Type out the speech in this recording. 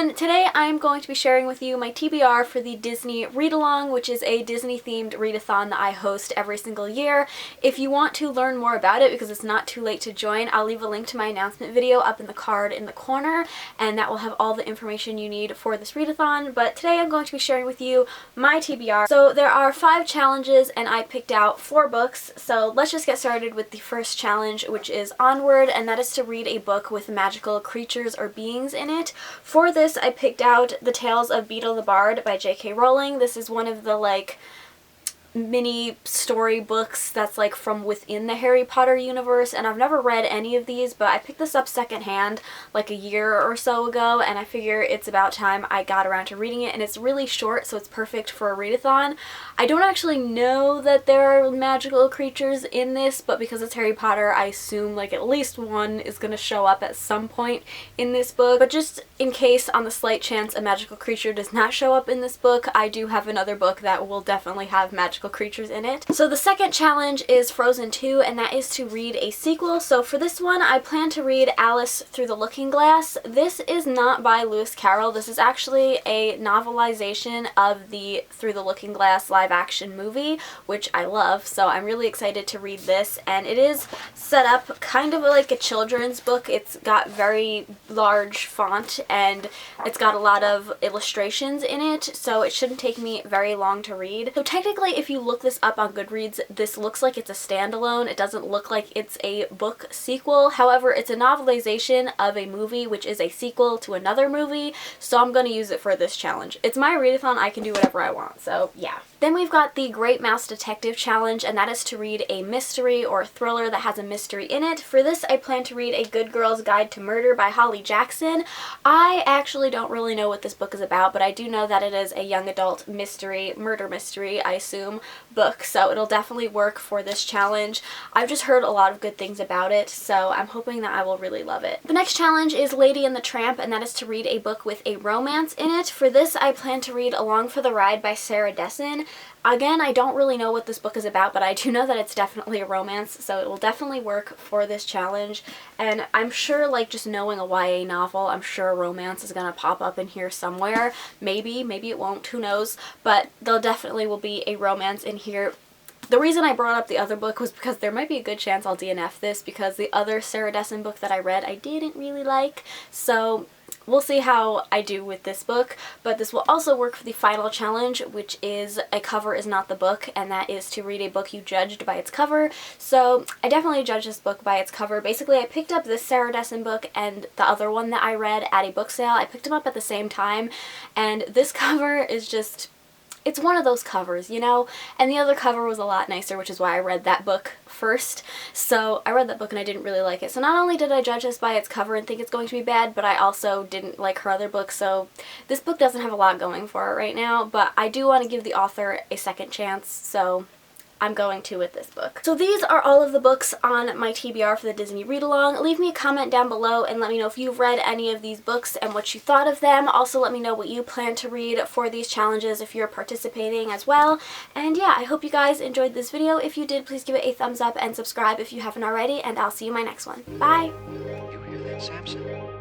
everyone! Today I am going to be sharing with you my TBR for the Disney Read-Along, which is a Disney-themed readathon that I host every single year. If you want to learn more about it, because it's not too late to join, I'll leave a link to my announcement video up in the card in the corner, and that will have all the information you need for this readathon. But today I'm going to be sharing with you my TBR. So there are 5 challenges, and I picked out 4 books. So let's just get started with the first challenge, which is Onward, and that is to read a book with magical creatures or beings in it. For this, I picked out The Tales of Beedle the Bard by J.K. Rowling. This is one of the, mini story books that's from within the Harry Potter universe, and I've never read any of these, but I picked this up secondhand a year or so ago, and I figure it's about time I got around to reading it, and it's really short, so it's perfect for a readathon. I don't actually know that there are magical creatures in this, but because it's Harry Potter, I assume at least one is going to show up at some point in this book. But just in case, on the slight chance a magical creature does not show up in this book, I do have another book that will definitely have magical creatures in it. So the second challenge is Frozen 2, and that is to read a sequel. So for this one, I plan to read Alice Through the Looking Glass. This is not by Lewis Carroll. This is actually a novelization of the Through the Looking Glass live-action movie, which I love, so I'm really excited to read this. And it is set up kind of like a children's book. It's got very large font, and it's got a lot of illustrations in it, so it shouldn't take me very long to read. So technically, if you look this up on Goodreads, this looks like it's a standalone. It doesn't look like it's a book sequel. However, it's a novelization of a movie, which is a sequel to another movie, so I'm going to use it for this challenge. It's my readathon. I can do whatever I want, so yeah. Then we've got the Great Mouse Detective Challenge, and that is to read a mystery or thriller that has a mystery in it. For this, I plan to read A Good Girl's Guide to Murder by Holly Jackson. I actually don't really know what this book is about, but I do know that it is a young adult mystery, murder mystery, I assume, book, so it'll definitely work for this challenge. I've just heard a lot of good things about it, so I'm hoping that I will really love it. The next challenge is Lady and the Tramp, and that is to read a book with a romance in it. For this, I plan to read Along for the Ride by Sarah Dessen. Again, I don't really know what this book is about, but I do know that it's definitely a romance, so it will definitely work for this challenge. And I'm sure, just knowing a YA novel, I'm sure a romance is going to pop up in here somewhere. Maybe it won't, who knows, but there definitely will be a romance in here. The reason I brought up the other book was because there might be a good chance I'll DNF this, because the other Sarah Dessen book that I read I didn't really like, so we'll see how I do with this book. But this will also work for the final challenge, which is A Cover Is Not the Book, and that is to read a book you judged by its cover. So I definitely judged this book by its cover. Basically, I picked up this Sarah Dessen book and the other one that I read at a book sale. I picked them up at the same time, and this cover is just, it's one of those covers, you know? And the other cover was a lot nicer, which is why I read that book first. So I read that book and I didn't really like it. So not only did I judge this by its cover and think it's going to be bad, but I also didn't like her other book. So this book doesn't have a lot going for it right now, but I do want to give the author a second chance, so I'm going to with this book. So these are all of the books on my TBR for the Disney Read-Along. Leave me a comment down below and let me know if you've read any of these books and what you thought of them. Also, let me know what you plan to read for these challenges if you're participating as well. And yeah, I hope you guys enjoyed this video. If you did, please give it a thumbs up and subscribe if you haven't already, and I'll see you in my next one. Bye! You hear that, Samson?